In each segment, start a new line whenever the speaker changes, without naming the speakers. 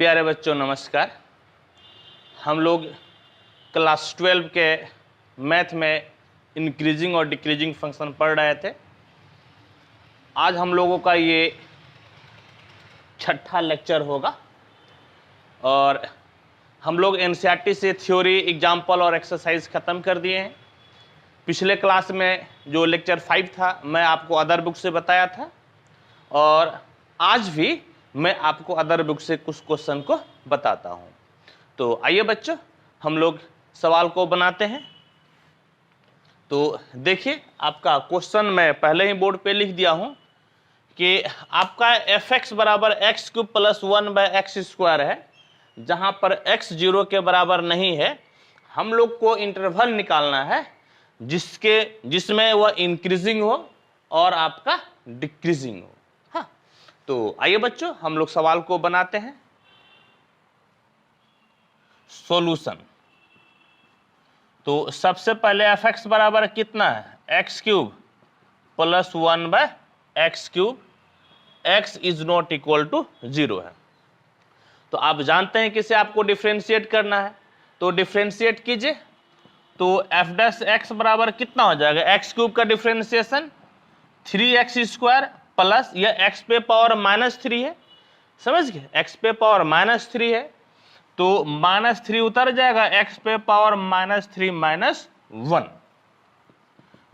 प्यारे बच्चों नमस्कार। हम लोग क्लास 12 के मैथ में इंक्रीजिंग और डिक्रीजिंग फंक्शन पढ़ रहे थे। आज हम लोगों का ये छठा लेक्चर होगा और हम लोग एनसीईआरटी से थ्योरी, एग्जाम्पल और एक्सरसाइज ख़त्म कर दिए हैं। पिछले क्लास में जो लेक्चर 5 था मैं आपको अदर बुक से बताया था और आज भी मैं आपको अदर बुक से कुछ क्वेश्चन को बताता हूं। तो आइए बच्चों हम लोग सवाल को बनाते हैं। तो देखिए आपका क्वेश्चन मैं पहले ही बोर्ड पे लिख दिया हूं कि आपका fx बराबर एक्स क्यूब प्लस 1/x² है। जहां पर x 0 के बराबर नहीं है हम लोग को इंटरवल निकालना है जिसमें वह इंक्रीजिंग हो और आपका डिक्रीजिंग हो। हाँ, तो आइए बच्चों हम लोग सवाल को बनाते हैं। सॉल्यूशन। तो सबसे पहले fx बराबर कितना है, x cube plus 1/x³। x is not equal to 0 है। तो आप जानते हैं कि इसे आपको डिफ्रेंशिएट करना है, तो डिफ्रेंशिएट कीजिए। तो f' बराबर कितना हो जाएगा, x³ का डिफ्रेंशिएशन 3x² प्लस यह x पे पावर -3 है, समझ गए, x पे पावर -3 है तो -3 उतर जाएगा, x पे पावर -3 -1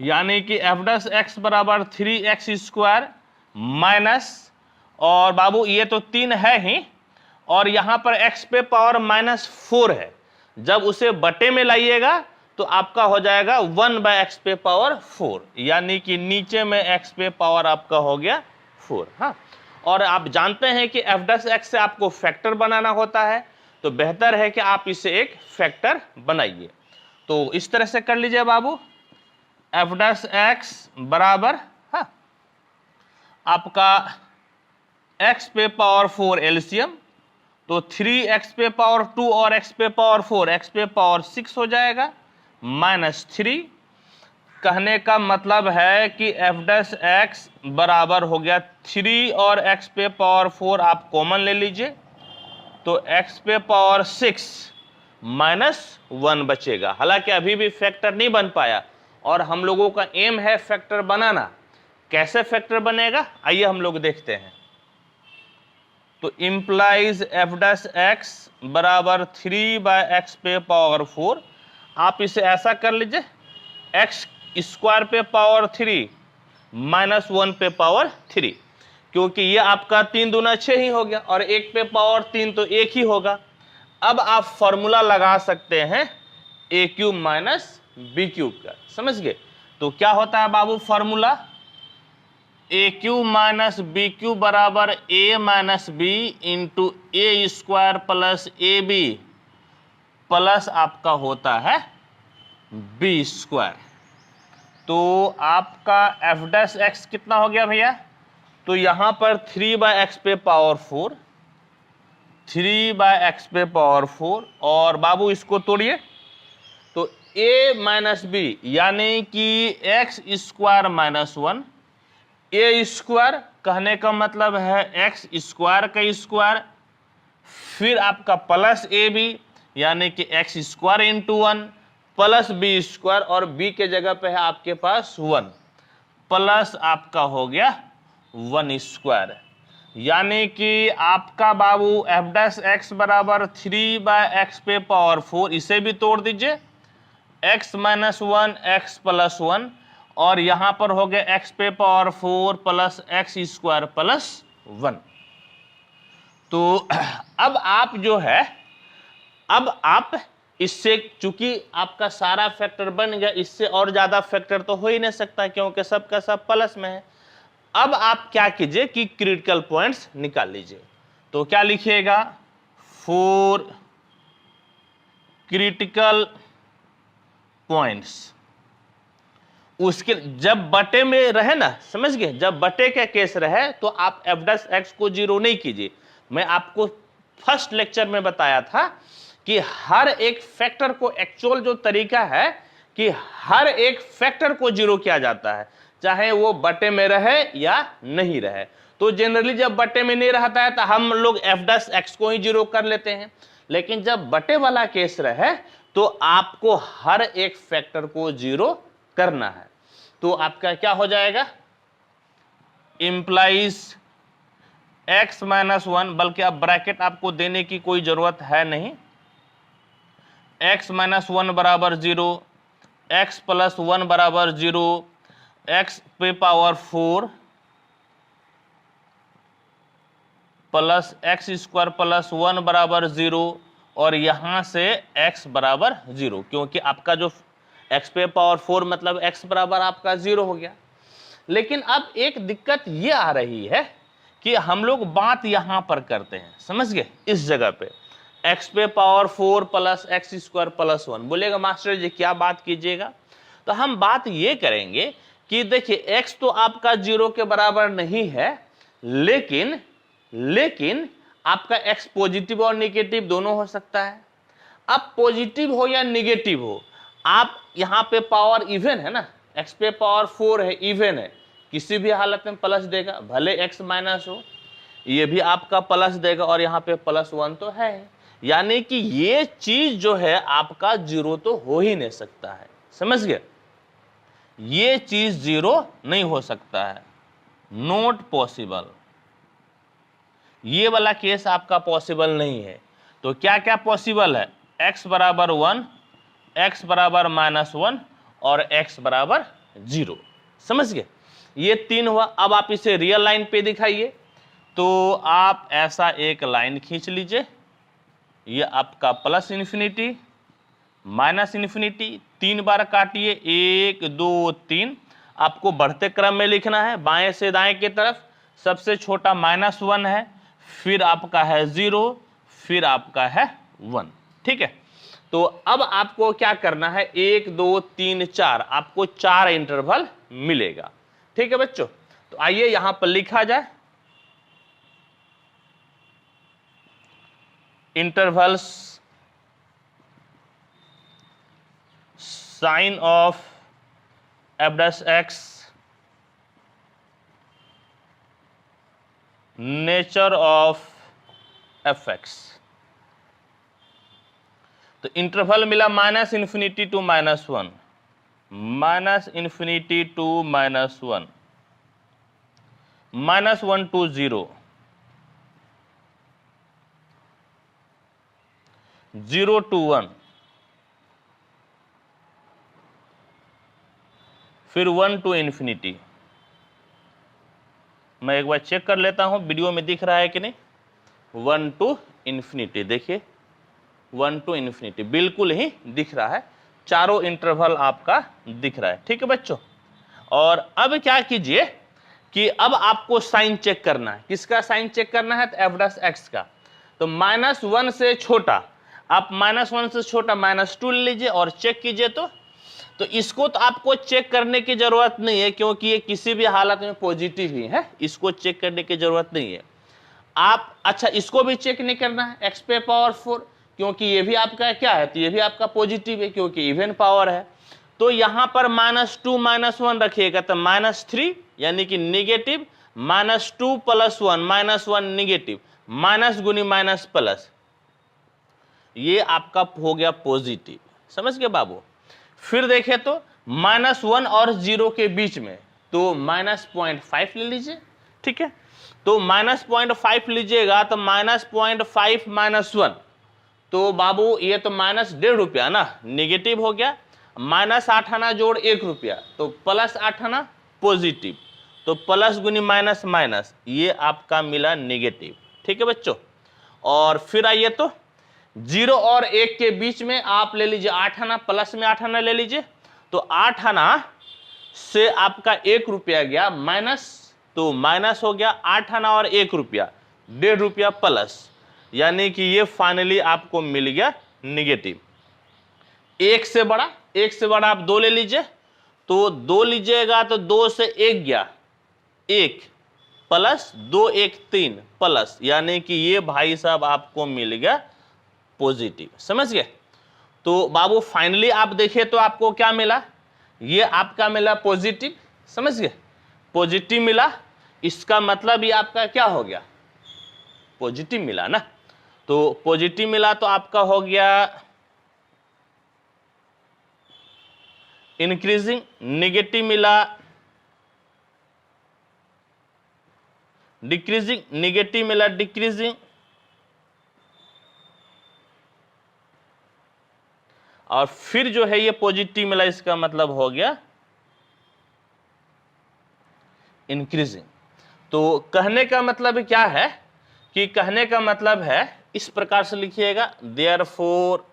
यानी कि f' बराबर 3x² माइनस, और बाबू ये तो 3 है ही और यहां पर x पे पावर -4 है। जब उसे बटे में लाइएगा तो आपका हो जाएगा 1/x पे पावर 4 यानी कि नीचे में x पे पावर आपका हो गया 4। हाँ, और आप जानते हैं कि f' से आपको फैक्टर बनाना होता है तो बेहतर है कि आप इसे एक फैक्टर बनाइए। तो इस तरह से कर लीजिए बाबू, f' बराबर हाँ आपका x पे पावर 4 एलसीएम, तो 3x पे पावर 2 और x पे पावर 4 x पे पावर 6 हो जाएगा -3। कहने का मतलब है कि f' बराबर हो गया 3 और x पे पावर 4 आप कॉमन ले लीजिए तो x पे पावर 6 -1 बचेगा। हालांकि अभी भी फैक्टर नहीं बन पाया और हम लोगों का एम है फैक्टर बनाना। कैसे फैक्टर बनेगा आइए हम लोग देखते हैं। तो इम्प्लाइज f' बराबर 3/x पे पावर 4। आप इसे ऐसा कर लीजिए, x² पे पावर 3 -1 पे पावर 3, क्योंकि ये आपका 3 दूना 6 ही हो गया और 1 पे पावर 3 तो 1 ही होगा। अब आप फॉर्मूला लगा सकते हैं a³ b³ का, समझ गए। तो क्या होता है बाबू फॉर्मूला, a³ b³ बराबर a b into a² plus ab plus आपका होता है b²। तो आपका f' कितना हो गया भैया, तो यहां पर 3/x पे पावर 4 3/x पे पावर 4 और बाबू इसको तोड़िए तो a b यानी कि x² -1 a² कहने का मतलब है x² का स्क्वायर, फिर आपका प्लस ab यानी कि x² इंटू 1 प्लस b² और b के जगह पे है आपके पास 1 प्लस आपका हो गया 1² यानी कि आपका बाबू f' बराबर 3/x पे पावर 4, इसे भी तोड़ दीजिए, x -1 x प्लस 1 और यहां पर हो गया x पे पावर 4 प्लस x² प्लस 1। तो अब आप जो है अब आप इससे, चूंकि आपका सारा फैक्टर बन गया, इससे और ज्यादा फैक्टर तो हो ही नहीं सकता क्योंकि सब का सब प्लस में है। अब आप क्या कीजिए कि क्रिटिकल पॉइंट्स निकाल लीजिए। तो क्या लिखिएगा, 4 क्रिटिकल पॉइंट्स। उसके जब बटे में रहे ना, समझ गए, जब बटे का केस रहे तो आप f' को 0 नहीं कीजिए। मैं आपको फर्स्ट लेक्चर में बताया था कि हर एक फैक्टर को, एक्चुअल जो तरीका है कि हर एक फैक्टर को 0 किया जाता है चाहे वो बटे में रहे या नहीं रहे। तो जनरली जब बटे में नहीं रहता है तो हम लोग f' को ही 0 कर लेते हैं, लेकिन जब बटे वाला केस रहे तो आपको हर एक फैक्टर को 0 करना है। तो आपका क्या हो जाएगा, इंप्लाइज x - 1, बल्कि अब ब्रैकेट आपको देने की कोई जरूरत है नहीं, x - 1 बराबर 0, x + 1 बराबर 0, x पे पावर 4 प्लस x² + 1 बराबर 0, और यहां से x बराबर 0, क्योंकि आपका जो x पे पावर 4 मतलब x बराबर आपका 0 हो गया। लेकिन अब एक दिक्कत ये आ रही है कि हम लोग बात यहां पर करते हैं, समझ गए, इस जगह पे x पे पावर 4 प्लस x² + 1। बोलेगा मास्टर जी क्या बात कीजिएगा, तो हम बात ये करेंगे कि देखिए x तो आपका 0 के बराबर नहीं है, लेकिन आपका x पॉजिटिव और निगेटिव दोनों हो सकता है। अब पॉजिटिव हो या निगेटिव हो, आप यहां पे पावर इवन है ना, x पे पावर 4 है, इवन है, किसी भी हालत में प्लस देगा, भले x माइनस हो, ये भी आपका प्लस देगा, और यहाँ पे +1 तो है, यानी कि ये चीज जो है आपका 0 तो हो ही नहीं सकता है, समझ गए, ये चीज 0 नहीं हो सकता है, नॉट पॉसिबल, ये वाला केस आपका पॉसिबल नहीं है। तो क्या क्या पॉसिबल है, x बराबर 1, x बराबर -1 और x बराबर 0, समझ गए, ये 3 हुआ। अब आप इसे रियल लाइन पे दिखाइए, तो आप ऐसा एक लाइन खींच लीजिए, ये आपका +∞, -∞, 3 बार काटिए, 1 2 3, आपको बढ़ते क्रम में लिखना है, बाएं से दाएं की तरफ, सबसे छोटा -1 है, फिर आपका है 0, फिर आपका है 1, ठीक है। तो अब आपको क्या करना है, 1 2 3 4, आपको 4 इंटरवल मिलेगा, ठीक है बच्चों। तो आइए यहां पर लिखा जाए, intervals sign of f'(x), nature of f(x). तो इंटरवल मिला -∞ to -1, -∞ to -1, -1 to 0, 0 to 1, फिर 1 to ∞। मैं एक बार चेक कर लेता हूं वीडियो में दिख रहा है कि नहीं, 1 to ∞, देखिए 1 to ∞, बिल्कुल ही दिख रहा है, चारों इंटरवल आपका दिख रहा है, ठीक है बच्चों। और अब क्या कीजिए कि अब आपको साइन चेक करना है, किसका साइन चेक करना है, तो f'(x) का। तो -1 से छोटा, आप -1 से छोटा -2 ले लीजिए और चेक कीजिए, तो इसको तो आपको चेक करने की जरूरत नहीं है, क्योंकि ये किसी भी हालत में पॉजिटिव ही है, इसको चेक करने की जरूरत नहीं है। आप अच्छा इसको भी चेक नहीं करना है, x पे पावर 4, क्योंकि ये भी आपका क्या है, तो ये भी आपका पॉजिटिव है, क्योंकि इवन पावर है। तो यहां पर -2 -1 रखिएगा, तो -3 यानी कि निगेटिव, -2 + 1 -1 निगेटिव, माइनस गुनी माइनस प्लस, ये आपका हो गया पॉजिटिव, समझ गए बाबू। फिर देखें तो -1 और 0 के बीच में, तो -0.5 ले लीजिए, ठीक है। तो -0.5 लीजिएगा, तो -0.5 -1, तो बाबू ये तो -1.5 रुपया ना, नेगेटिव हो गया, -8 आना जोड़ 1 रुपया, तो +8 आना पॉजिटिव, तो प्लस गुनी माइनस माइनस, ये आपका मिला नेगेटिव, ठीक है बच्चों। और फिर आइए तो 0 और 1 के बीच में आप ले लीजिए 8 आना, प्लस में 8 आना ले लीजिए, तो 8 आना से आपका 1 रुपया गया माइनस, तो माइनस हो गया 8 आना और 1 रुपया, 1.5 रुपया प्लस, यानी कि ये फाइनली आपको मिल गया निगेटिव। 1 से बड़ा आप 2 ले लीजिए, तो 2 लीजिएगा तो 2 से 1 गया 1 प्लस 2 1 3 प्लस, यानी कि ये भाई साहब आपको मिल गया पॉजिटिव, समझ गए। तो बाबू फाइनली आप देखिए तो आपको क्या मिला, ये आपका मिला पॉजिटिव, समझ गए, पॉजिटिव मिला। इसका मतलब ये आपका क्या हो गया, पॉजिटिव मिला ना। तो पॉजिटिव मिला तो आपका हो गया इंक्रीजिंग, नेगेटिव मिला डिक्रीजिंग, नेगेटिव मिला डिक्रीजिंग, और फिर जो है ये पॉजिटिव मिला, इसका मतलब हो गया इंक्रीजिंग। तो कहने का मतलब क्या है कि कहने का मतलब है इस प्रकार से लिखिएगा, therefore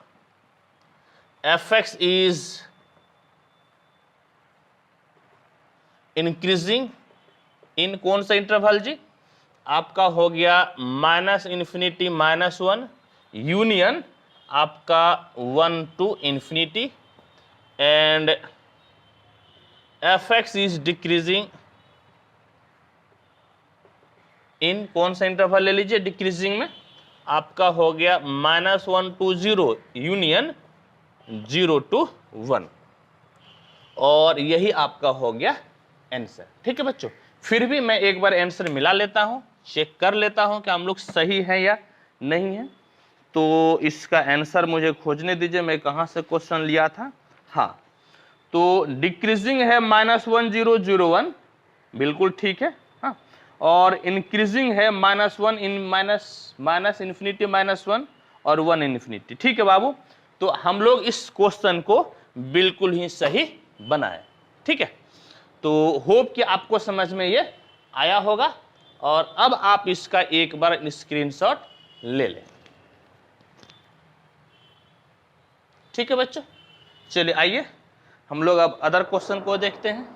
fx is increasing in कौन सा इंटरवल जी, आपका हो गया -∞ -1 यूनियन आपका 1 to ∞, and fx is decreasing in कौन सा इंटरवल ले लीजिए, डिक्रीजिंग में आपका हो गया -1 to 0 यूनियन 0 to 1, और यही आपका हो गया आंसर। ठीक है बच्चों, फिर भी मैं एक बार आंसर मिला लेता हूं, चेक कर लेता हूं कि हम लोग सही है या नहीं है। तो इसका आंसर मुझे खोजने दीजिए, मैं कहां से क्वेश्चन लिया था। हाँ, तो डिक्रीजिंग है -1001, बिल्कुल ठीक है। हाँ, और इंक्रीजिंग है -1 इन -∞ -1 और 1 ∞। ठीक है बाबू, तो हम लोग इस क्वेश्चन को बिल्कुल ही सही बनाए। ठीक है, तो होप कि आपको समझ में ये आया होगा, और अब आप इसका एक बार स्क्रीनशॉट ले लें। ठीक है बच्चों, चलिए आइए हम लोग अब अदर क्वेश्चन को देखते हैं।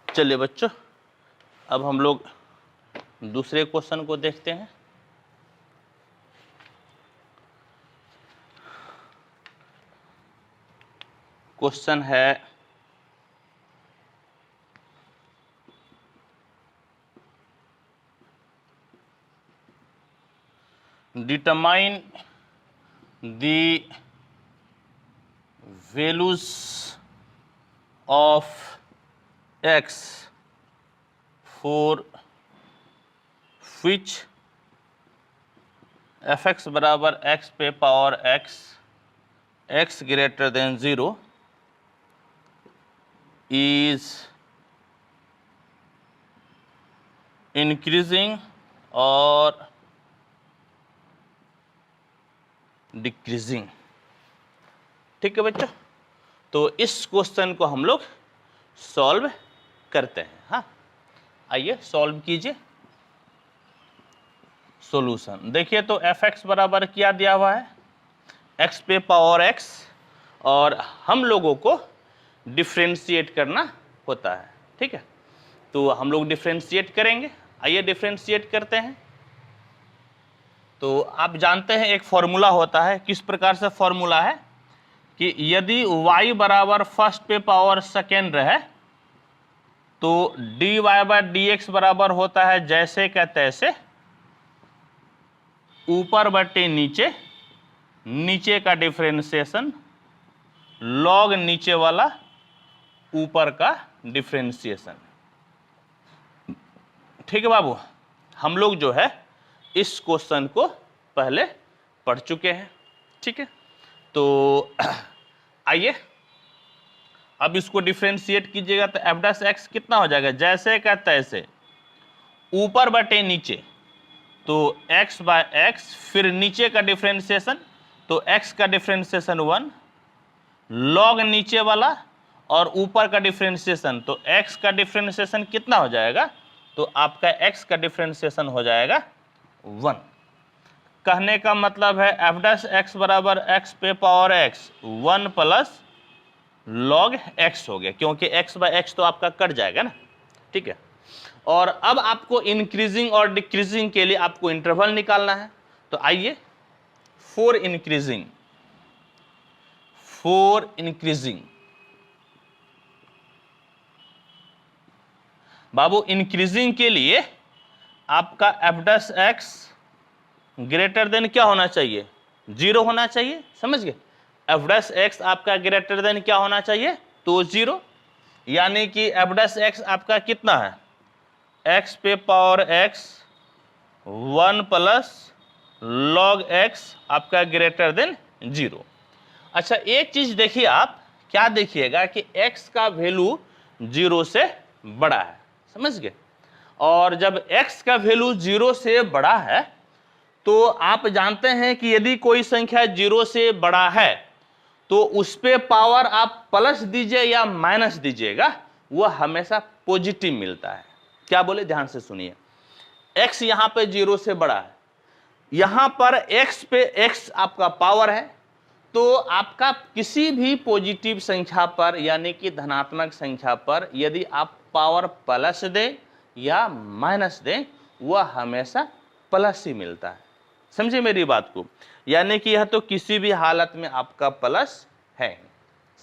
चलिए बच्चों, अब हम लोग दूसरे क्वेश्चन को देखते हैं। क्वेश्चन है determine the values of x for which fx बराबर x पे power x greater than 0 is increasing और डिक्रीजिंग। ठीक है बच्चों, तो इस क्वेश्चन को हम लोग सॉल्व करते हैं। हाँ, आइए सॉल्व कीजिए। सॉल्यूशन देखिए, तो fx बराबर क्या दिया हुआ है, x पे पावर x, और हम लोगों को डिफ्रेंशिएट करना होता है। ठीक है, तो हम लोग डिफ्रेंशिएट करेंगे। आइए डिफ्रेंशिएट करते हैं। तो आप जानते हैं एक फॉर्मूला होता है, किस प्रकार से फॉर्मूला है कि यदि y बराबर फर्स्ट पे पावर सेकेंड रहे तो dy बाय dx बराबर होता है जैसे का तैसे, ऊपर बटे नीचे, नीचे का डिफरेंशिएशन लॉग नीचे वाला ऊपर का डिफरेंशिएशन। ठीक है बाबू, हम लोग जो है इस क्वेश्चन को पहले पढ़ चुके हैं। ठीक है, तो आइए अब इसको डिफरेंशिएट कीजिएगा तो एफ डैश एक्स कितना हो जाएगा, जैसे का तैसे, ऊपर बटे नीचे तो x बाय एक्स, फिर नीचे का डिफरेंशिएशन तो x का डिफरेंशिएशन 1, लॉग नीचे वाला और ऊपर का डिफरेंशिएशन तो x का डिफरेंशिएशन कितना हो जाएगा, तो आपका x का डिफरेंशिएशन हो जाएगा 1। कहने का मतलब है एफ डैश एक्स बराबर x पे power x 1 plus log x हो गया, क्योंकि x बाय एक्स तो आपका कट जाएगा ना। ठीक है, और अब आपको इंक्रीजिंग और डिक्रीजिंग के लिए आपको इंटरवल निकालना है। तो आइए फॉर इंक्रीजिंग बाबू, इंक्रीजिंग के लिए आपका F dash x greater than क्या होना चाहिए, 0 होना चाहिए। समझ गए, एफ डैश एक्स आपका ग्रेटर देन क्या होना चाहिए, तो 0, यानी कि एफ डैश एक्स आपका कितना है, x पे power x 1 plus log x आपका ग्रेटर देन 0। अच्छा एक चीज देखिए, आप क्या देखिएगा कि x का वैल्यू 0 से बड़ा है। समझ गए, और जब x का वैल्यू 0 से बड़ा है तो आप जानते हैं कि यदि कोई संख्या 0 से बड़ा है तो उस पे पावर आप प्लस दीजिए या माइनस दीजिएगा, वह हमेशा पॉजिटिव मिलता है। क्या बोले, ध्यान से सुनिए, x यहां पे 0 से बड़ा है, यहां पर x पे x आपका पावर है, तो आपका किसी भी पॉजिटिव संख्या पर यानी कि धनात्मक संख्या पर यदि आप पावर प्लस दें या माइनस दें, वह हमेशा प्लस ही मिलता है। समझे मेरी बात को, यानी कि यह तो किसी भी हालत में आपका प्लस है।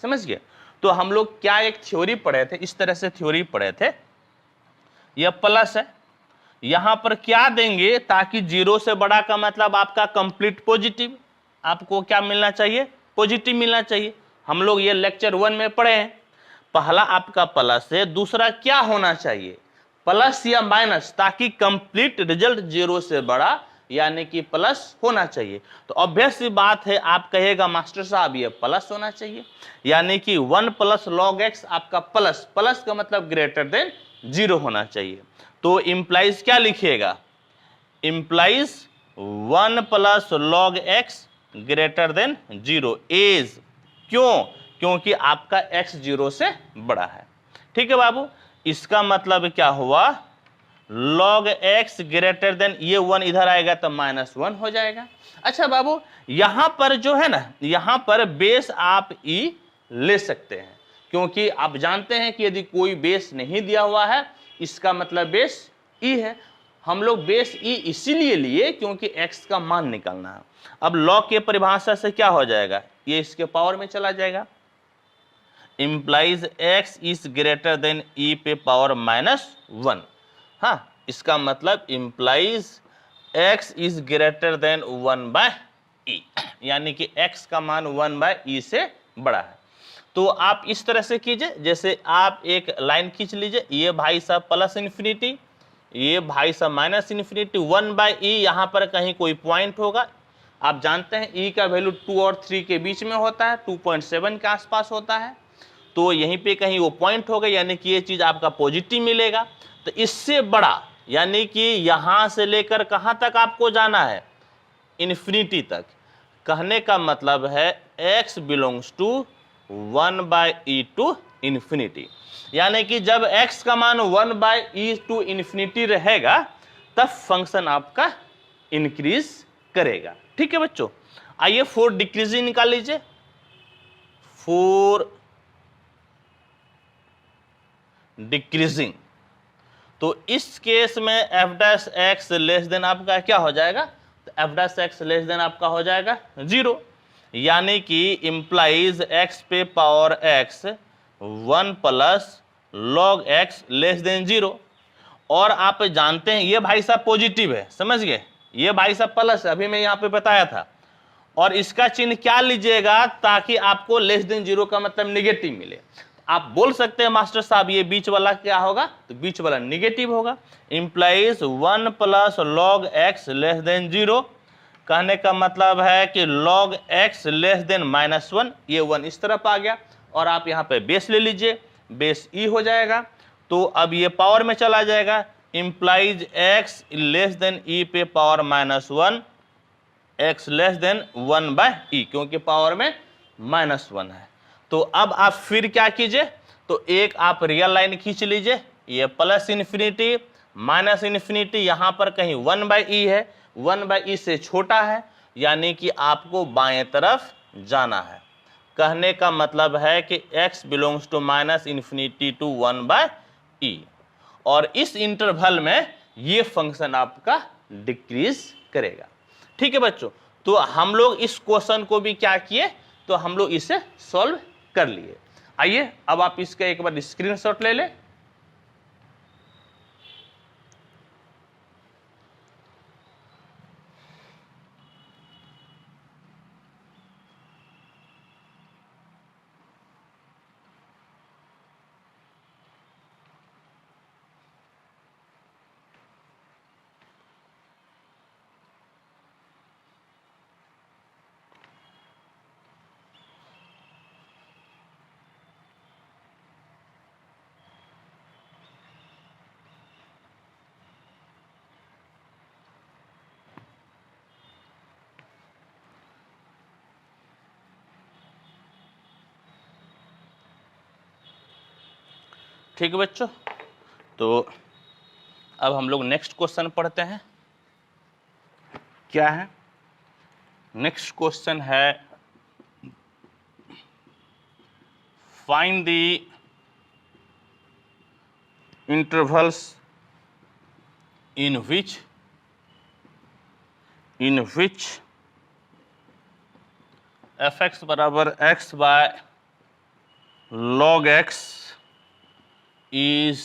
समझ गए, तो हम लोग क्या एक थ्योरी पढ़े थे, इस तरह से थ्योरी पढ़े थे, यह प्लस है, यहां पर क्या देंगे ताकि 0 से बड़ा का मतलब आपका कंप्लीट पॉजिटिव, आपको क्या मिलना चाहिए, पॉजिटिव मिलना चाहिए। हम लोग ये लेक्चर 1 में पढ़े हैं, पहला आपका प्लस है, दूसरा क्या होना चाहिए, प्लस या माइनस, ताकि कंप्लीट रिजल्ट 0 से बड़ा यानी कि प्लस होना चाहिए। तो ऑब्वियस सी बात है, आप कहेगा मास्टर साहब ये प्लस होना चाहिए, यानी कि 1 प्लस लॉग एक्स आपका प्लस, प्लस का मतलब ग्रेटर देन 0 होना चाहिए। तो इंप्लाइज क्या लिखिएगा, implies 1 plus log x greater than 0 is, क्यों, क्योंकि आपका x 0 से बड़ा है। ठीक है बाबू, इसका मतलब क्या हुआ, log x ग्रेटर देन, ये 1 इधर आएगा तो -1 हो जाएगा। अच्छा बाबू, यहां पर जो है ना, यहां पर बेस आप e ले सकते हैं, क्योंकि आप जानते हैं कि यदि कोई बेस नहीं दिया हुआ है इसका मतलब बेस e है। हम लोग बेस e इसीलिए लिए क्योंकि x का मान निकालना है। अब log के परिभाषा से क्या हो जाएगा, ये इसके पावर में चला जाएगा, implies x is greater than e पे पावर -1। हाँ, इसका मतलब implies x is greater than 1/e, यानी कि x का मान 1/e से बड़ा है। तो आप इस तरह से कीजिए, जैसे आप एक लाइन खींच लीजिए, ये भाई साहब प्लस इन्फिनिटी, ये भाई साहब माइनस इन्फिनिटी, 1/e यहाँ पर कहीं कोई पॉइंट होगा। आप जानते हैं e का वैल्यू 2 और 3 के बीच में होता है, 2.7 के आसपास होता है, तो यहीं पे कहीं वो पॉइंट होगा, यानी कि ये चीज आपका पॉजिटिव मिलेगा। तो इससे बड़ा यानी कि यहां से लेकर कहां तक आपको जाना है, इन्फिनिटी तक। कहने का मतलब है x belongs to 1/e to infinity, यानी कि जब x का मान 1/e टू इन्फिनिटी रहेगा तब फंक्शन आपका इंक्रीज करेगा। ठीक है बच्चों, आइए फॉर डिक्रीजिंग निकाल लीजिए। फॉर डिक्रीजिंग, तो इस केस में F dash x less than आपका क्या हो जाएगा, तो F dash x less than आपका हो जाएगा 0, यानी कि इंप्लाइज x पे power x 1 plus log x less than 0। और आप जानते हैं ये भाई साहब पॉजिटिव है, समझ गए, ये भाई साहब प्लस है, अभी मैं यहाँ पे बताया था। और इसका चिन्ह क्या लीजिएगा ताकि आपको लेस देन 0 का मतलब निगेटिव मिले। आप बोल सकते हैं मास्टर साहब ये बीच वाला क्या होगा, तो बीच वाला निगेटिव होगा। Implies 1 plus log x less than 0, कहने का मतलब है कि log x लेस देन -1, ये 1 इस तरफ आ गया। और आप यहाँ पे बेस ले लीजिए, बेस e हो जाएगा, तो अब ये पावर में चला जाएगा। Implies x less then e पे power -1, x less then 1/e, क्योंकि पावर में -1 है। तो अब आप फिर क्या कीजिए, तो एक आप रियल लाइन खींच लीजिए, ये प्लस इन्फिनिटी माइनस इन्फिनिटी, यहाँ पर कहीं 1/e है, 1/e से छोटा है, यानी कि आपको बाएं तरफ जाना है। कहने का मतलब है कि x belongs to -infinity to 1/e, और इस इंटरवल में ये फंक्शन आपका डिक्रीज करेगा। ठीक है बच्चों, तो हम लोग इस क्वेश्चन को भी क्या किए, तो हम लोग इसे सॉल्व कर लिए। आइए अब आप इसका एक बार स्क्रीनशॉट ले लें। ठीक है बच्चों, तो अब हम लोग नेक्स्ट क्वेश्चन पढ़ते हैं। क्या है नेक्स्ट क्वेश्चन है, find the intervals in which fx बराबर x by log x is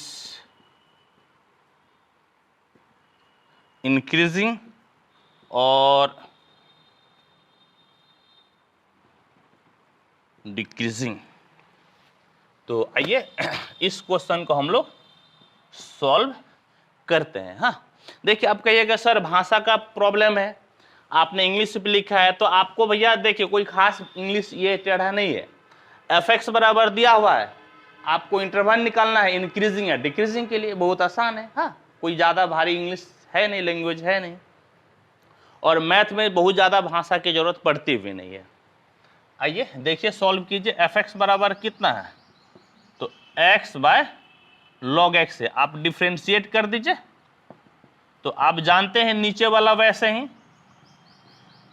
increasing और डिक्रीजिंग। तो आइए इस क्वेश्चन को हम लोग सॉल्व करते हैं। हाँ देखिए, आप कहिएगा सर भाषा का प्रॉब्लम है, आपने इंग्लिश पे लिखा है, तो आपको भैया देखिए कोई खास इंग्लिश ये टेढ़ा नहीं है। एफ एक्स बराबर दिया हुआ है, आपको इंटरवल निकालना है, इंक्रीजिंग या डिक्रीजिंग के लिए बहुत आसान है। हाँ कोई ज़्यादा भारी इंग्लिश है नहीं, लैंग्वेज है नहीं, और मैथ में बहुत ज़्यादा भाषा की जरूरत पड़ती भी नहीं है। आइए देखिए सॉल्व कीजिए। एफ एक्स बराबर कितना है, तो x बाय लॉग एक्स है, आप डिफ्रेंशिएट कर दीजिए। तो आप जानते हैं नीचे वाला वैसे ही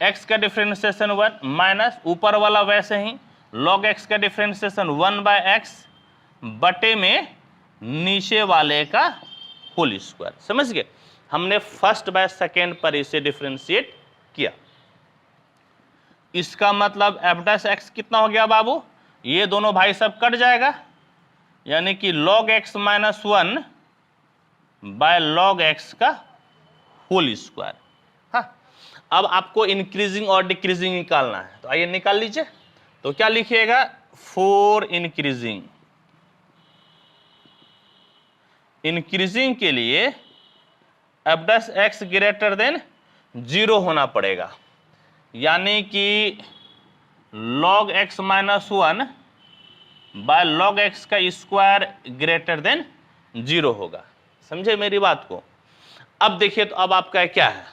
x का डिफ्रेंशिएशन 1 माइनस ऊपर वाला वैसे ही log x का डिफ्रेंशिएशन 1/x बटे में नीचे वाले का होल स्क्वायर। समझ गए, हमने फर्स्ट बाय सेकेंड पर इसे डिफ्रेंशिएट किया। इसका मतलब f डैश x कितना हो गया बाबू, ये दोनों भाई सब कट जाएगा, यानी कि log x minus 1 by log x का होल स्क्वायर। हाँ अब आपको इंक्रीजिंग और डिक्रीजिंग निकालना है, तो आइए निकाल लीजिए। तो क्या लिखिएगा, 4 इंक्रीजिंग। इंक्रीजिंग के लिए f dash x greater than 0 होना पड़ेगा, यानी कि log x minus 1 by log x का स्क्वायर ग्रेटर देन 0 होगा। समझे मेरी बात को। अब देखिए, तो अब आपका क्या है,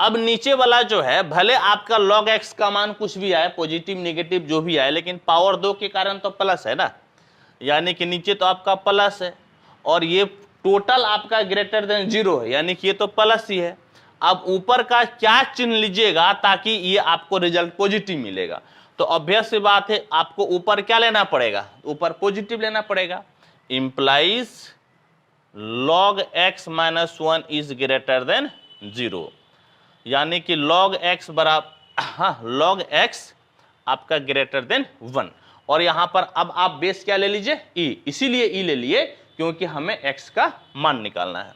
अब नीचे वाला जो है भले आपका log x का मान कुछ भी आए, पॉजिटिव नेगेटिव जो भी आए, लेकिन पावर 2 के कारण तो प्लस है ना, यानी कि नीचे तो आपका प्लस है और ये टोटल आपका ग्रेटर देन 0 है, यानी कि ये तो प्लस ही है। अब ऊपर का क्या चिन्ह लीजिएगा ताकि ये आपको रिजल्ट पॉजिटिव मिलेगा, तो ऑब्वियस सी बात है आपको ऊपर क्या लेना पड़ेगा, ऊपर पॉजिटिव लेना पड़ेगा। Implies log x minus 1 is greater than 0, यानी कि log x बराबर, हाँ log x आपका ग्रेटर देन 1, और यहां पर अब आप बेस क्या ले लीजिए, e, इसीलिए e ले लिए क्योंकि हमें x का मान निकालना है।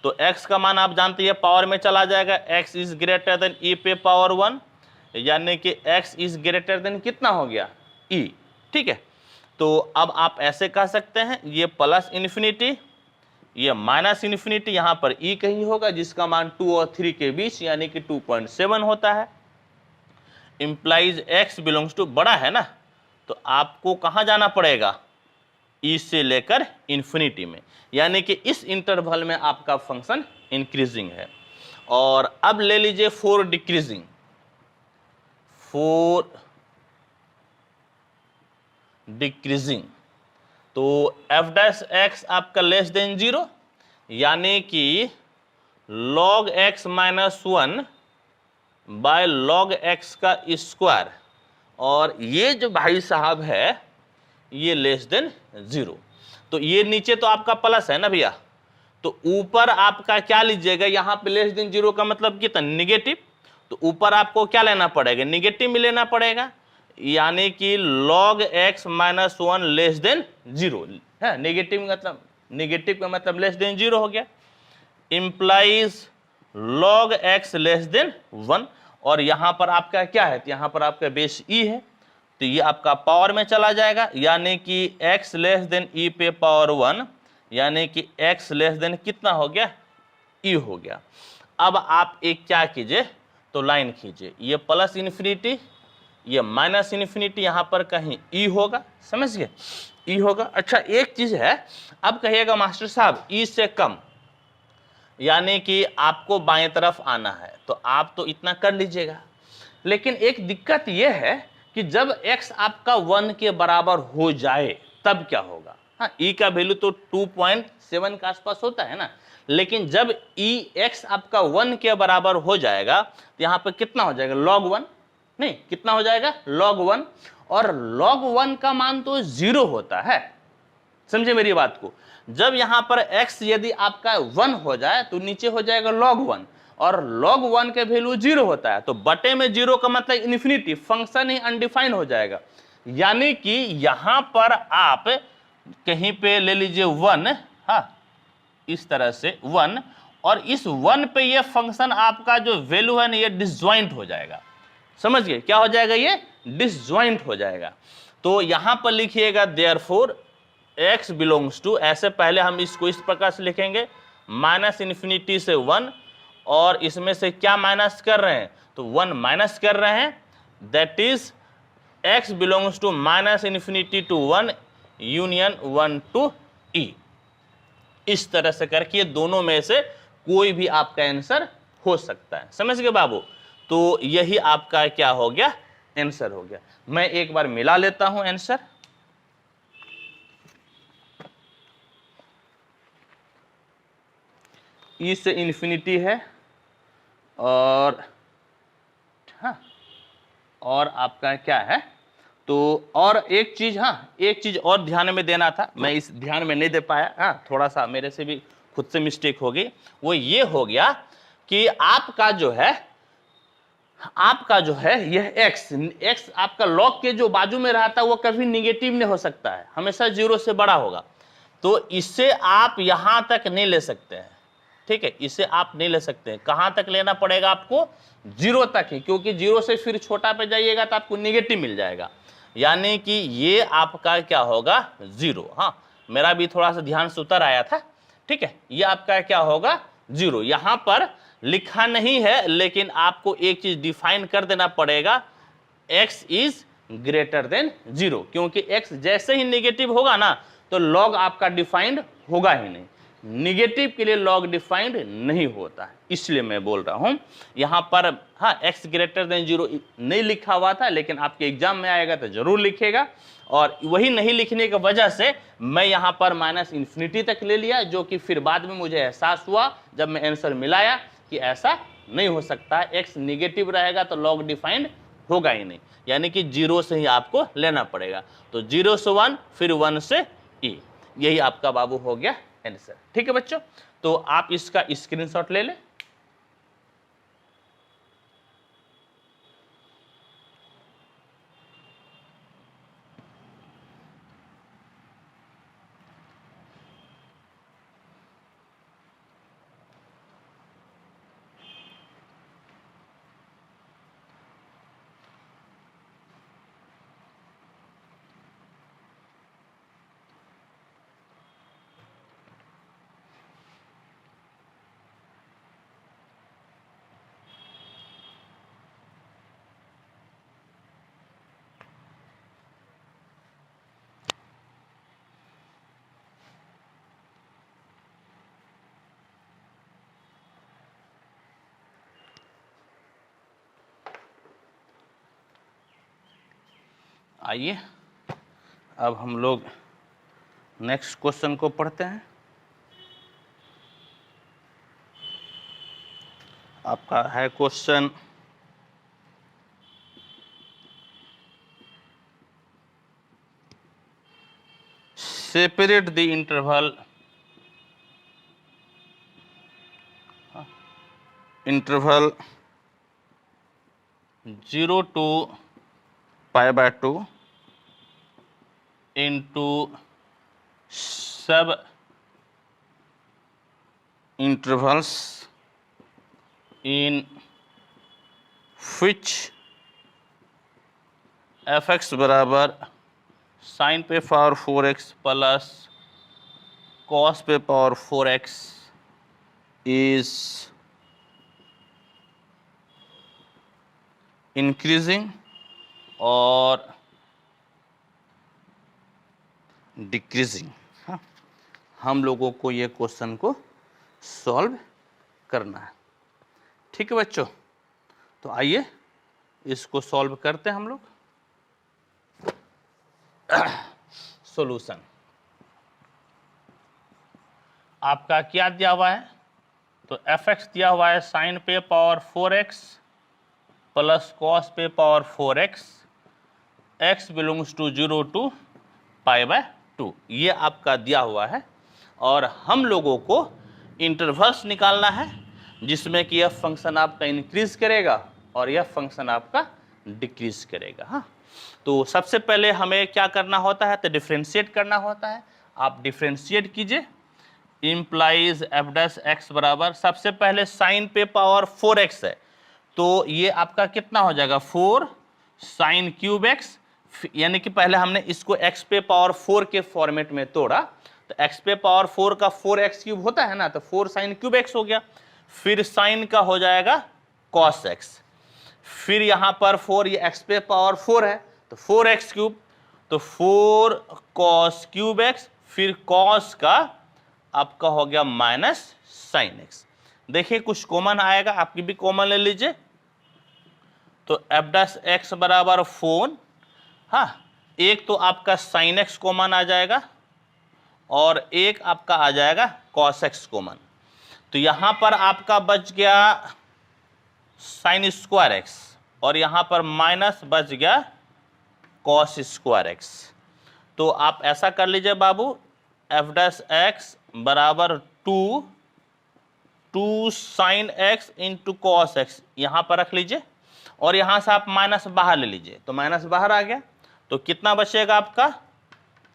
तो x का मान आप जानते हैं पावर में चला जाएगा, x is greater than e पे पावर 1, यानी कि x इज ग्रेटर देन कितना हो गया, e, ठीक है। तो अब आप ऐसे कह सकते हैं ये प्लस इन्फिनिटी, ये माइनस इन्फिनिटी, यहां पर e कहीं होगा जिसका मान 2 और 3 के बीच यानी कि 2.7 होता है। इंप्लाइज x बिलोंग्स टू, बड़ा है ना, तो आपको कहां जाना पड़ेगा, e से लेकर इन्फिनिटी में, यानी कि इस इंटरवल में आपका फंक्शन इंक्रीजिंग है। और अब ले लीजिए 4 डिक्रीजिंग, 4 डिक्रीजिंग, तो f डैश x आपका लेस देन 0, यानी कि log x minus 1 by log x का स्क्वायर, और ये जो भाई साहब है ये लेस देन 0। तो ये नीचे तो आपका प्लस है ना भैया, तो ऊपर आपका क्या लीजिएगा, यहां पे लेस देन 0 का मतलब कितना, निगेटिव, तो ऊपर आपको क्या लेना पड़ेगा, निगेटिव में लेना पड़ेगा, यानी कि log x minus 1 less than 0 है। नेगेटिव का मतलब लेस देन 0 हो गया, implies log x less then 1, और यहां पर आपका क्या है, यहां पर आपका बेस e है, तो ये आपका पावर में चला जाएगा, यानी कि x लेस देन e पे पावर 1, यानी कि x लेस देन कितना हो गया, e हो गया। अब आप एक क्या कीजिए, तो लाइन खींचिए, ये प्लस इन्फिनिटी, ये माइनस इन्फिनिटी, यहां पर कहीं e होगा, समझ गए, e होगा। अच्छा एक चीज है, अब कहिएगा मास्टर साहब e से कम, यानी कि आपको बाएं तरफ आना है, तो आप तो इतना कर लीजिएगा, लेकिन एक दिक्कत यह है कि जब x आपका 1 के बराबर हो जाए तब क्या होगा। हाँ, e का वैल्यू तो 2.7 के आसपास होता है ना, लेकिन जब x आपका 1 के बराबर हो जाएगा तो यहाँ पे कितना हो जाएगा, log 1, नहीं कितना हो जाएगा, log 1, और log 1 का मान तो 0 होता है, समझे मेरी बात को। जब यहां पर x यदि आपका 1 हो जाए तो नीचे हो जाएगा log 1, और log 1 के वैल्यू 0 होता है, तो बटे में 0 का मतलब इन्फिनिटी, फंक्शन ही अनडिफाइंड हो जाएगा, यानी कि यहां पर आप कहीं पे ले लीजिए 1, हाँ इस तरह से 1, और इस 1 पे ये फंक्शन आपका जो वैल्यू है ना ये डिसजॉइंट हो जाएगा, समझ गए, क्या हो जाएगा, ये डिसजॉइंट हो जाएगा। तो यहां पर लिखिएगा देयरफॉर x बिलोंग्स टू, ऐसे पहले हम इसको इस प्रकार से लिखेंगे, माइनस इन्फिनिटी से 1, और इसमें से क्या माइनस कर रहे हैं, तो 1 माइनस कर रहे हैं, that is x belongs to minus infinity to 1 union 1 to e। इस तरह से करके दोनों में से कोई भी आपका आंसर हो सकता है, समझ गए बाबू। तो यही आपका क्या हो गया, आंसर हो गया। मैं एक बार मिला लेता हूं आंसर, ई से इन्फिनिटी है, और हाँ और आपका क्या है, तो और एक चीज, हाँ एक चीज और ध्यान में देना था, मैं इस ध्यान में नहीं दे पाया, हाँ थोड़ा सा मेरे से भी खुद से मिस्टेक हो गई, वो ये हो गया कि आपका जो है यह x आपका log के जो बाजू में रहता है वो कभी निगेटिव नहीं हो सकता है, हमेशा 0 से बड़ा होगा, तो इससे आप यहां तक नहीं ले सकते हैं, ठीक है, इसे आप नहीं ले सकते हैं, कहां तक लेना पड़ेगा आपको, 0 तक ही, क्योंकि 0 से फिर छोटा पे जाइएगा तो आपको निगेटिव मिल जाएगा, यानी कि ये आपका क्या होगा, 0। हाँ मेरा भी थोड़ा सा ध्यान से उतर आया था, ठीक है, ये आपका क्या होगा, 0। यहां पर लिखा नहीं है, लेकिन आपको एक चीज डिफाइन कर देना पड़ेगा, x इज ग्रेटर देन 0, क्योंकि x जैसे ही निगेटिव होगा ना तो log आपका डिफाइंड होगा ही नहीं, निगेटिव के लिए log डिफाइंड नहीं होता है, इसलिए मैं बोल रहा हूं यहां पर। हाँ x ग्रेटर देन 0 नहीं लिखा हुआ था, लेकिन आपके एग्जाम में आएगा तो जरूर लिखेगा, और वही नहीं लिखने की वजह से मैं यहां पर माइनस इन्फिनिटी तक ले लिया, जो कि फिर बाद में मुझे एहसास हुआ जब मैं आंसर मिलाया कि ऐसा नहीं हो सकता है, x निगेटिव रहेगा तो log डिफाइंड होगा ही नहीं, यानी कि 0 से ही आपको लेना पड़ेगा, तो 0 से 1 फिर 1 से e, यही आपका बाबू हो गया आंसर, ठीक है बच्चों। तो आप इसका स्क्रीनशॉट ले लें, आइए अब हम लोग नेक्स्ट क्वेश्चन को पढ़ते हैं। आपका है question separate the interval 0 to π/2 into sub intervals in which fx बराबर sin पे पावर 4x प्लस cos पे पावर 4x is इंक्रीजिंग और डिक्रीजिंग। हाँ, हम लोगों को ये क्वेश्चन को सॉल्व करना है। ठीक है बच्चों, तो आइए इसको सॉल्व करते हैं हम लोग। सॉल्यूशन आपका क्या दिया हुआ है, तो fx दिया हुआ है sin पे पावर 4x प्लस cos पे power 4x, x belongs to 0 to π/2, ये आपका दिया हुआ है। और हम लोगों को इंटरवल्स निकालना है जिसमें कि यह फंक्शन आपका इंक्रीज करेगा और यह फंक्शन आपका डिक्रीज करेगा। हाँ, तो सबसे पहले हमें क्या करना होता है, तो डिफ्रेंशिएट करना होता है। आप डिफ्रेंशिएट कीजिए, इम्प्लाइज एफ डैश एक्स बराबर, सबसे पहले साइन पे पावर 4x है तो ये आपका कितना हो जाएगा 4 साइन क्यूब एक्स, यानी कि पहले हमने इसको x पे पावर 4 के फॉर्मेट में तोड़ा, तो x पे पावर 4 का 4x क्यूब होता है ना, तो 4 साइन क्यूब x हो गया। फिर साइन का हो जाएगा cos x, फिर यहाँ पर 4, ये x पे पावर 4 है तो 4x क्यूब, तो 4 cos क्यूब x, फिर cos का आपका हो गया माइनस साइन x। देखिए कुछ कॉमन आएगा, आपकी भी कॉमन ले लीजिए, तो एफ डैश एक्स बराबर 4, हाँ, एक तो आपका साइन एक्स कॉमन आ जाएगा और एक आपका आ जाएगा कॉस एक्स कॉमन, तो यहां पर आपका बच गया साइन स्क्वायर एक्स और यहां पर माइनस बच गया कॉस स्क्वायर एक्स। तो आप ऐसा कर लीजिए बाबू, एफ डैश एक्स बराबर 2 sine x into cos x यहां पर रख लीजिए और यहां से आप माइनस बाहर ले लीजिए, तो माइनस बाहर आ गया, तो कितना बचेगा आपका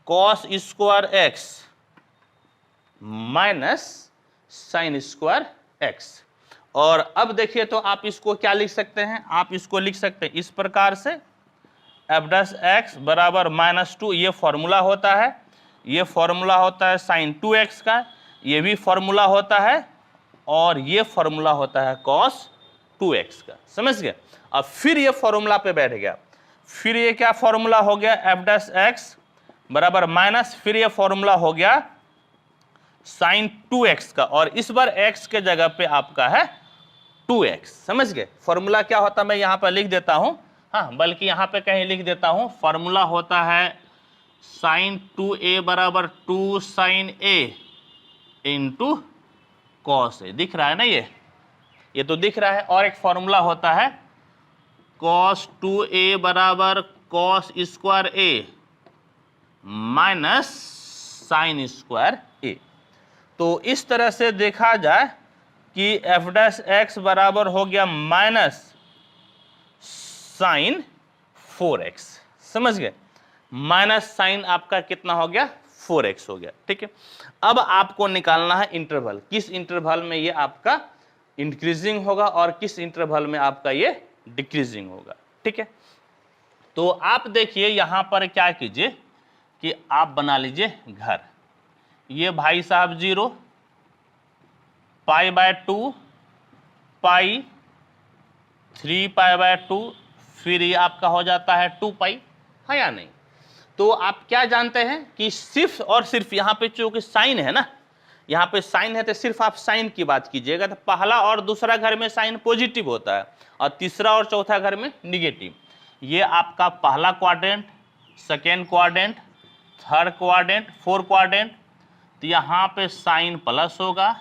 cos square x minus sine square x. और अब देखिए तो आप इसको क्या लिख सकते हैं, आप इसको लिख सकते हैं इस प्रकार से, एफ डैश एक्स बराबर -2, ये फॉर्मूला होता है, ये फॉर्मूला होता है साइन 2x का, ये भी फॉर्मूला होता है और ये फॉर्मूला होता है कॉस 2x का, समझ गए। अब फिर ये फॉर्मूला पे बैठ गया, फिर ये क्या फॉर्मूला हो गया, एफ डैश एक्स बराबर माइनस, फिर ये फॉर्मूला हो गया साइन 2x का, और इस बार x के जगह पे आपका है 2x, समझ गए। फॉर्मूला क्या होता है मैं यहाँ पर लिख देता हूँ, हाँ, बल्कि यहाँ पे कहीं लिख देता हूँ, फॉर्मूला होता है साइन 2a बराबर 2 sign a into cos A, दिख रहा है ना, ये तो दिख रहा है। और एक फॉर्मूला होता है cos 2a बराबर cos square a minus sine square a। तो इस तरह से देखा जाए कि एफ डैश एक्स बराबर हो गया माइनस साइन 4x, समझ गए, माइनस साइन आपका कितना हो गया 4x हो गया, ठीक है। अब आपको निकालना है इंटरवल, किस इंटरवल में ये आपका इंक्रीजिंग होगा और किस इंटरवल में आपका ये डिक्रीजिंग होगा, ठीक है। तो आप देखिए यहां पर क्या कीजिए कि आप बना लीजिए घर, ये भाई साहब 0 π/2 पाई 3π/2, फिर ये आपका हो जाता है 2π, है या नहीं। तो आप क्या जानते हैं कि सिर्फ और सिर्फ यहाँ पे चूंकि साइन है ना, यहाँ पे साइन है तो सिर्फ आप साइन की बात कीजिएगा, तो पहला और दूसरा घर में साइन पॉजिटिव होता है और तीसरा और चौथा घर में निगेटिव। ये आपका पहला quadrant second quadrant, third quadrant, fourth quadrant, तो यहाँ पे साइन प्लस होगा,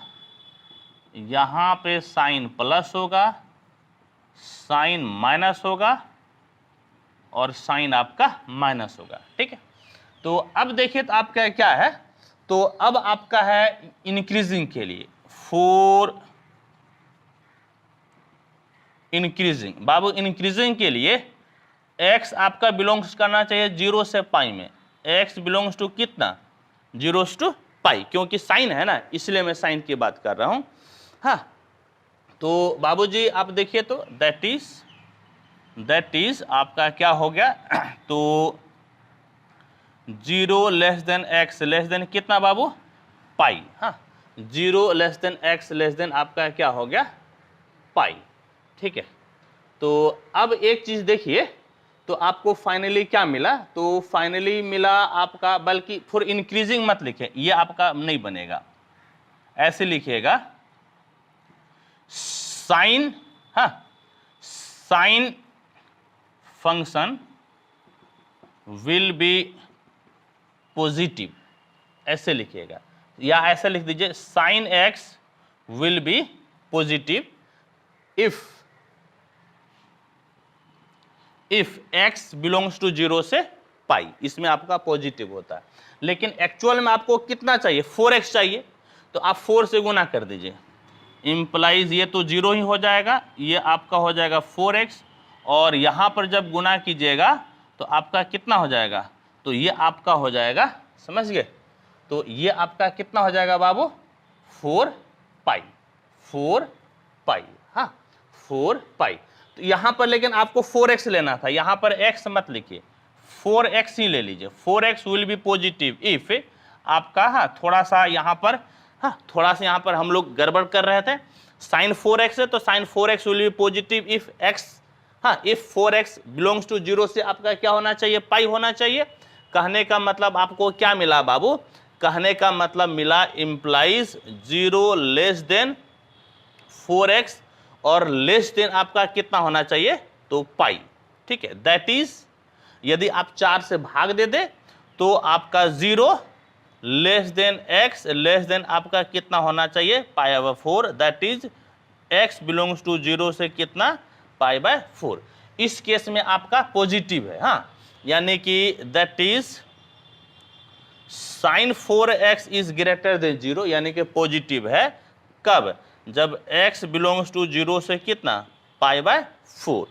यहाँ पे साइन प्लस होगा, साइन माइनस होगा और साइन आपका माइनस होगा। ठीक है, तो अब देखिए तो आपका क्या है, तो अब आपका है इंक्रीजिंग के लिए 4 इंक्रीजिंग। बाबू इंक्रीजिंग के लिए x आपका बिलोंग्स करना चाहिए 0 से पाई में। x बिलोंग्स टू कितना, 0 to पाई, क्योंकि साइन है ना, इसलिए मैं साइन की बात कर रहा हूं। हाँ, तो बाबूजी आप देखिए तो दैट इज आपका क्या हो गया, तो 0 less than x less then कितना बाबू, पाई। हाँ, 0 less than x less than आपका क्या हो गया, पाई। ठीक है, तो अब एक चीज देखिए, तो आपको फाइनली क्या मिला, तो फाइनली मिला आपका, बल्कि फॉर इंक्रीजिंग मत लिखे, ये आपका नहीं बनेगा, ऐसे लिखिएगा साइन, हाँ, sine function will be positive, ऐसे लिखिएगा, या ऐसे लिख दीजिए sine x will be positive if x belongs to 0 से पाई, इसमें आपका पॉजिटिव होता है। लेकिन एक्चुअल में आपको कितना चाहिए, 4x चाहिए, तो आप 4 से गुना कर दीजिए, इंप्लाइज ये तो 0 ही हो जाएगा, ये आपका हो जाएगा 4x, और यहाँ पर जब गुना कीजिएगा तो आपका कितना हो जाएगा, तो ये आपका हो जाएगा, समझ गए, तो ये आपका कितना हो जाएगा बाबू, 4 पाई, 4 पाई, हाँ 4 पाई। तो यहाँ पर लेकिन आपको 4x लेना था, यहाँ पर x मत लिखिए, 4x ही ले लीजिए, 4x will be positive if आपका, हाँ थोड़ा सा यहाँ पर, हाँ थोड़ा सा यहाँ पर हम लोग गड़बड़ कर रहे थे, साइन 4x है तो sine 4x will be positive if x, हाँ इफ 4x बिलोंग्स टू 0 से आपका क्या होना चाहिए, पाई होना चाहिए। कहने का मतलब आपको क्या मिला बाबू, कहने का मतलब मिला इम्प्लाइज 0 लेस देन 4x और लेस देन आपका कितना होना चाहिए, तो पाई। ठीक है, दैट इज यदि आप 4 से भाग दे दे तो आपका 0 less than x less than आपका कितना होना चाहिए, pi by 4, that is x belongs to 0 से कितना, पाई बाय 4। इस केस में आपका पॉजिटिव है, हाँ, यानी कि that is sine 4x is greater than 0, यानी कि पॉजिटिव है, कब, जब x बिलोंग्स टू 0 से कितना, पाई बाय 4।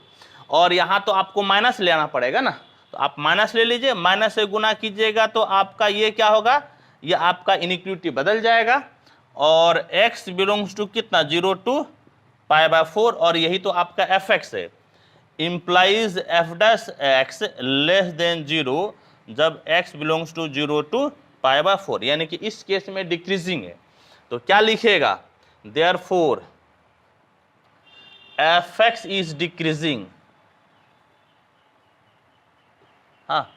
और यहाँ तो आपको माइनस लेना पड़ेगा ना, तो आप माइनस ले लीजिए, माइनस से गुना कीजिएगा तो आपका ये क्या होगा, ये आपका इनइक्वालिटी बदल जाएगा, और x बिलोंग्स टू कितना, 0 to पाई बाय 4, और यही तो आपका fx है, इम्प्लाइज f' लेस देन 0 जब x belongs to 0 to pi by 4, यानी कि इस केस में डिक्रीजिंग है, तो क्या लिखेगा, देयरफॉर fx इज डिक्रीजिंग, हाँ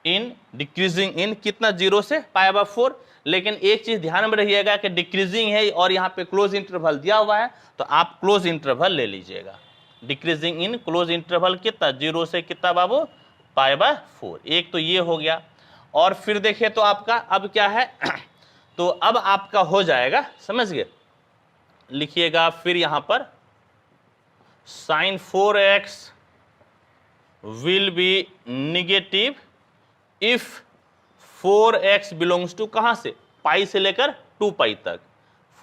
इन डिक्रीजिंग इन कितना, 0 से पाई बाय 4। लेकिन एक चीज ध्यान में रहिएगा कि डिक्रीजिंग है और यहाँ पे क्लोज इंटरवल दिया हुआ है, तो आप क्लोज इंटरवल ले लीजिएगा, डिक्रीजिंग इन क्लोज इंटरवल कितना, 0 से कितना बाबू, पाई बाय 4। एक तो ये हो गया, और फिर देखिए तो आपका अब क्या है, तो अब आपका हो जाएगा, समझ गए, लिखिएगा फिर यहाँ पर sine 4x will be negative if 4x belongs to कहाँ से, पाई से लेकर 2 पाई तक,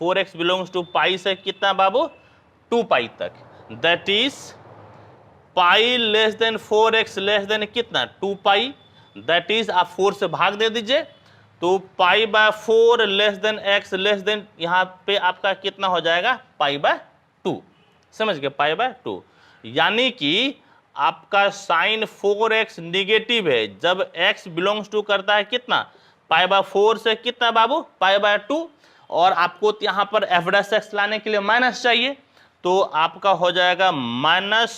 4x बिलोंग्स टू पाई से कितना बाबू, 2 पाई तक, that is pi less than 4x less than कितना, 2 पाई, दैट इज आप 4 से भाग दे दीजिए, तो पाई by 4 less than x less then यहाँ पे आपका कितना हो जाएगा, पाई बाय 2, समझ गए, पाई बाय 2, यानी कि आपका साइन 4x निगेटिव है जब x बिलोंग्स टू करता है कितना, पाई बाय 4 से कितना बाबू, पाई बाय 2, और आपको यहाँ पर f' लाने के लिए माइनस चाहिए, तो आपका हो जाएगा minus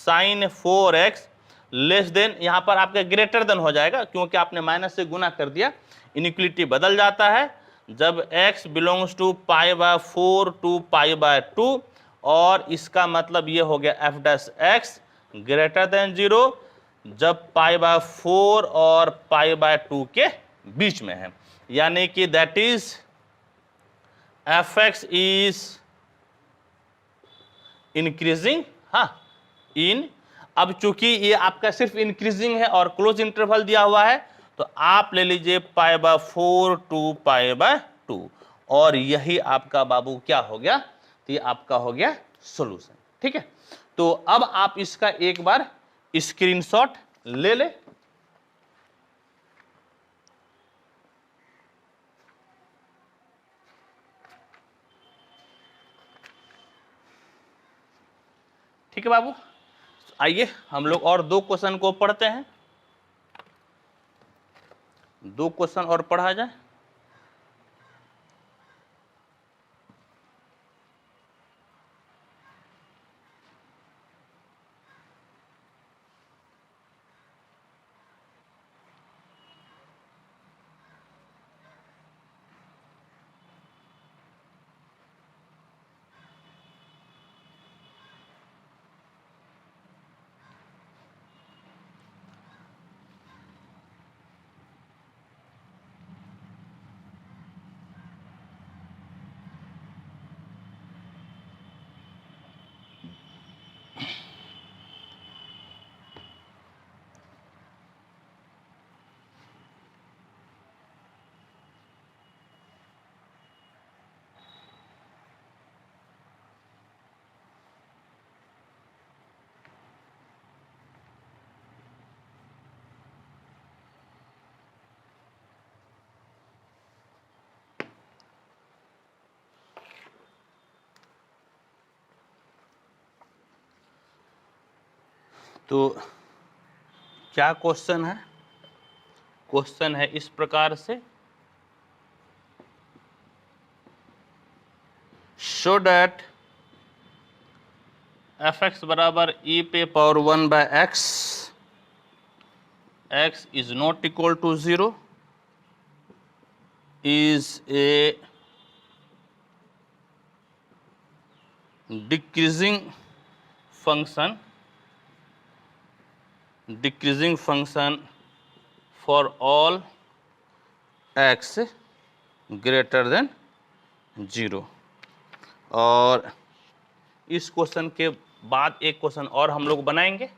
sign 4x less than, यहाँ पर आपका ग्रेटर देन हो जाएगा क्योंकि आपने माइनस से गुना कर दिया, इनइक्वालिटी बदल जाता है जब x belongs to pi by 4 to pi by 2, और इसका मतलब ये हो गया f' ग्रेटर देन 0, जब π/4 और π/2 के बीच में है, यानी कि that is fx is increasing, हाँ इन, अब चूंकि ये आपका सिर्फ इंक्रीजिंग है और क्लोज इंटरवल दिया हुआ है, तो आप ले लीजिए π/4 टू π/2, और यही आपका बाबू क्या हो गया, तो ये आपका हो गया सॉल्यूशन। ठीक है, तो अब आप इसका एक बार स्क्रीनशॉट ले ले। ठीक है बाबू, आइए हम लोग और दो क्वेश्चन को पढ़ते हैं, दो क्वेश्चन और पढ़ा जाए। तो क्या क्वेश्चन है, क्वेश्चन है इस प्रकार से, शो दैट fx बराबर e⁴1/x, x is not equal to 0, is a decreasing function for all x greater than 0। और इस क्वेश्चन के बाद एक क्वेश्चन और हम लोग बनाएंगे।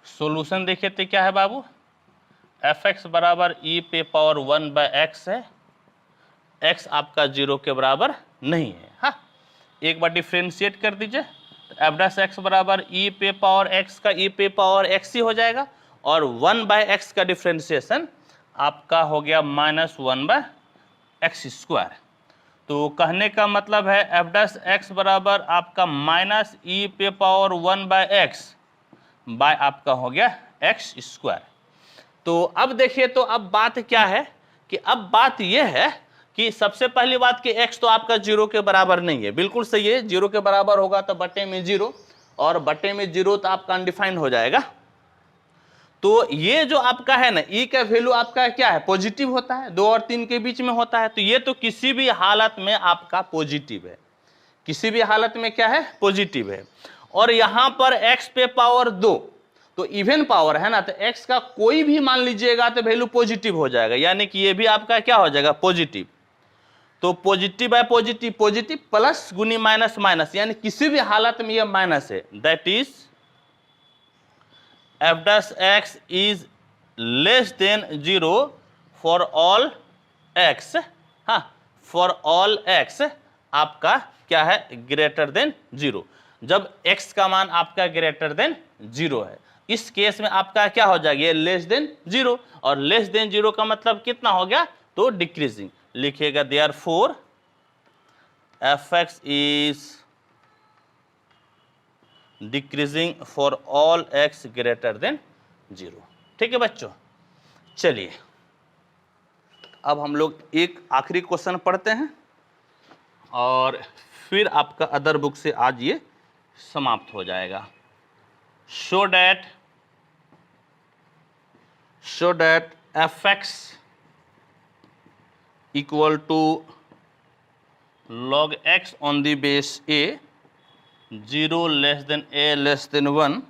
सॉल्यूशन देखिए तो क्या है बाबू, fx बराबर e⁴1/x है, x आपका 0 के बराबर नहीं है। हाँ, एक बार डिफ्रेंशिएट कर दीजिए, f' बराबर e⁴x का e⁴x ही हो जाएगा, और 1/x का डिफ्रेंशिएशन आपका हो गया -1/x²। तो कहने का मतलब है f' बराबर आपका -e⁴1/x बाय आपका हो गया x²। तो अब देखिए, तो अब बात क्या है कि अब बात यह है कि सबसे पहली बात कि x तो आपका 0 के बराबर नहीं है, बिल्कुल सही है, 0 के बराबर होगा तो बटे में 0, और बटे में 0 तो आपका अनडिफाइंड हो जाएगा। तो ये जो आपका है ना, e का वैल्यू आपका क्या है, पॉजिटिव होता है, 2 और 3 के बीच में होता है, तो ये तो किसी भी हालत में आपका पॉजिटिव है, किसी भी हालत में क्या है, पॉजिटिव है। और यहां पर x पे पावर 2, तो इवन पावर है ना, तो x का कोई भी मान लीजिएगा तो वैल्यू पॉजिटिव हो जाएगा, यानी कि ये भी आपका क्या हो जाएगा, पॉजिटिव। तो positive bye positive, positive plus गुनी माइनस माइनस, यानी किसी भी हालत में ये माइनस है, that is f' is less than 0 for all x। हाँ, फॉर ऑल x आपका क्या है, ग्रेटर देन 0, जब x का मान आपका ग्रेटर देन 0 है। इस केस में आपका क्या हो जाएगा, ये लेस देन 0, और लेस देन 0 का मतलब कितना हो गया, तो डिक्रीजिंग। लिखिएगा therefore fx is decreasing for all x greater than 0। ठीक है बच्चों, चलिए अब हम लोग एक आखिरी क्वेश्चन पढ़ते हैं और फिर आपका अदर बुक से आज ये समाप्त हो जाएगा। Show that fx equal to log x on the base a, 0 less than a less than 1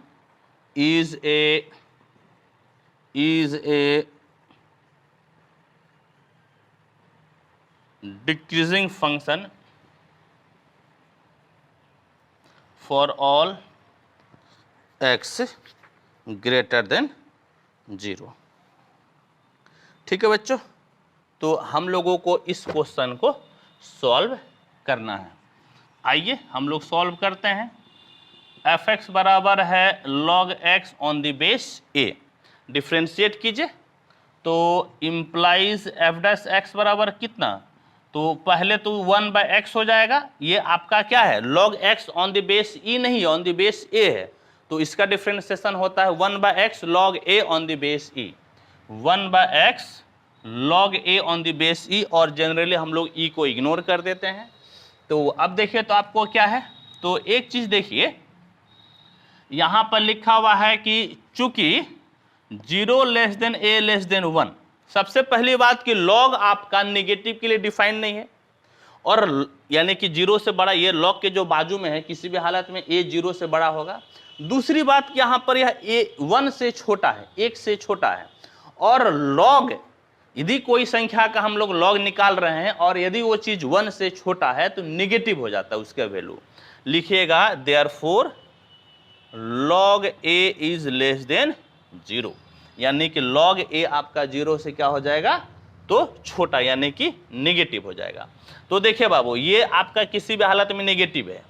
is a decreasing function for all x greater than 0। ठीक है बच्चों, तो हम लोगों को इस क्वेश्चन को सॉल्व करना है। आइए हम लोग सॉल्व करते हैं। एफ एक्स बराबर है log x on the base a, differentiate कीजिए तो इम्प्लाइज एफ डैश एक्स बराबर कितना, तो पहले तो 1/x हो जाएगा। ये आपका क्या है, log x on the base e नहीं, ऑन द बेस a है, तो इसका डिफ्रेंशिएशन होता है 1/x log a on the base e, 1/x log a on the base e, और जनरली हम लोग e को इग्नोर कर देते हैं। तो अब देखिए तो आपको क्या है, तो एक चीज देखिए यहां पर लिखा हुआ है कि चूंकि 0 less then a less than 1, सबसे पहली बात कि log आपका नेगेटिव के लिए डिफाइन नहीं है, और यानी कि 0 से बड़ा, ये log के जो बाजू में है किसी भी हालत में a 0 से बड़ा होगा। दूसरी बात कि यहां पर यह a 1 से छोटा है, 1 से छोटा है, और log यदि कोई संख्या का हम लोग log निकाल रहे हैं और यदि वो चीज 1 से छोटा है तो निगेटिव हो जाता है उसका वैल्यू। लिखिएगा therefore log a is less than 0, यानी कि log a आपका 0 से क्या हो जाएगा, तो छोटा, यानी कि निगेटिव हो जाएगा। तो देखिए बाबू, ये आपका किसी भी हालत में निगेटिव है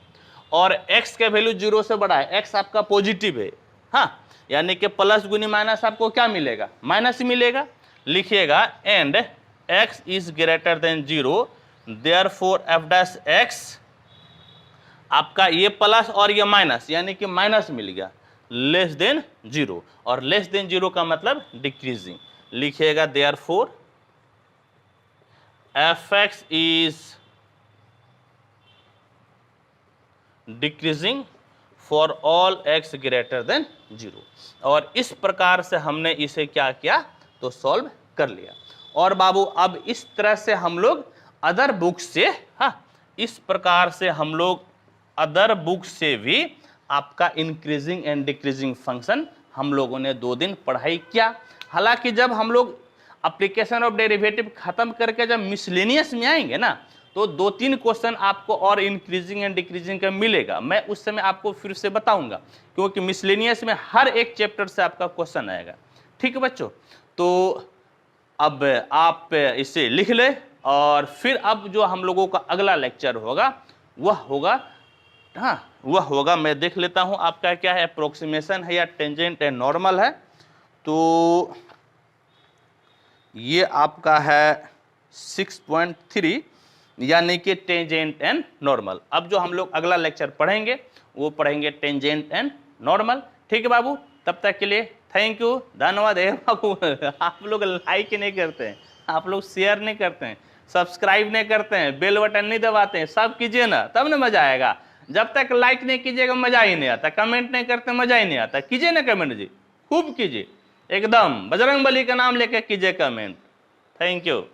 और x का वैल्यू 0 से बड़ा है, x आपका पॉजिटिव है, हाँ, यानी कि प्लस गुनी माइनस आपको क्या मिलेगा, माइनस ही मिलेगा। लिखिएगा and x is greater than 0, therefore f dash x, आपका ये प्लस और ये माइनस, यानी कि माइनस मिल गया, लेस देन 0, और लेस देन 0 का मतलब डिक्रीजिंग। लिखिएगा therefore fx is decreasing for all x greater than 0, और इस प्रकार से हमने इसे क्या किया, तो सॉल्व कर लिया। और बाबू अब इस तरह से हम लोग अदर बुक से, हाँ, इस प्रकार से हम लोग अदर बुक से भी आपका इंक्रीजिंग एंड डिक्रीजिंग फंक्शन हम लोगों ने 2 दिन पढ़ाई किया। हालांकि जब हम लोग एप्लीकेशन ऑफ डेरिवेटिव खत्म करके जब मिसलेनियस में आएंगे ना, तो 2-3 क्वेश्चन आपको और इंक्रीजिंग एंड डिक्रीजिंग का मिलेगा, मैं उस समय आपको फिर से बताऊंगा, क्योंकि मिसलेनियस में हर एक चैप्टर से आपका क्वेश्चन आएगा। ठीक है बच्चों, तो अब आप इसे लिख ले, और फिर अब जो हम लोगों का अगला लेक्चर होगा वह होगा, हाँ, वह होगा, मैं देख लेता हूं आपका क्या है, अप्रोक्सीमेशन है या टेंजेंट एंड नॉर्मल है। तो ये आपका है 6.3, यानी कि टेंजेंट एंड नॉर्मल। अब जो हम लोग अगला लेक्चर पढ़ेंगे वो पढ़ेंगे टेंजेंट एंड नॉर्मल। ठीक है बाबू, तब तक के लिए थैंक यू, धन्यवाद। बाबू आप लोग लाइक नहीं करते हैं, आप लोग शेयर नहीं करते हैं, सब्सक्राइब नहीं करते हैं, बेल बटन नहीं दबाते हैं, सब कीजिए ना, तब ना मजा आएगा। जब तक लाइक नहीं कीजिएगा मजा ही नहीं आता, कमेंट नहीं करते मजा ही नहीं आता। कीजिए ना कमेंट जी, खूब कीजिए, एकदम बजरंग बली का नाम लेकर कीजिए कमेंट। Thank you.